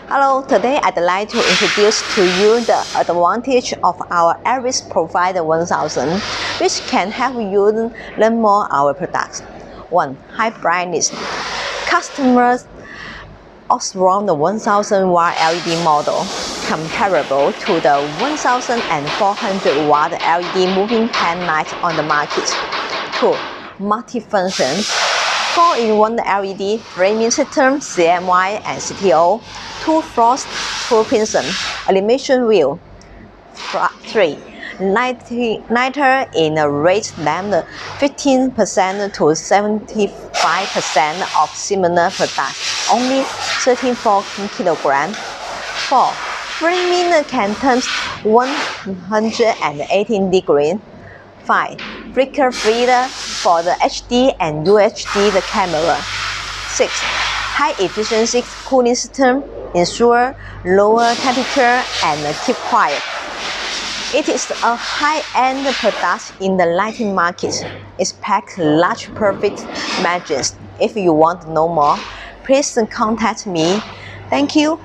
Hello, today I'd like to introduce to you the advantage of our Iris Provider 1000, which can help you learn more our products. 1. High brightness. Customers OSRAM the 1000 watt LED model, comparable to the 1400 watt LED moving pan light on the market. 2. Multifunction. 4-in-1 LED framing system, CMY+CTO, 2 frost, 2 prisms, animation wheel. 3. Lighter in a rate length 15% to 75% of similar products, only 34 kg. 4. Framing can turn 118 degrees. 5. Flicker feeder for the HD and UHD the camera. 6. High efficiency cooling system ensure lower temperature and keep quiet. It is a high-end product in the lighting market. Expect large profit margins. If you want to know more, please contact me. Thank you.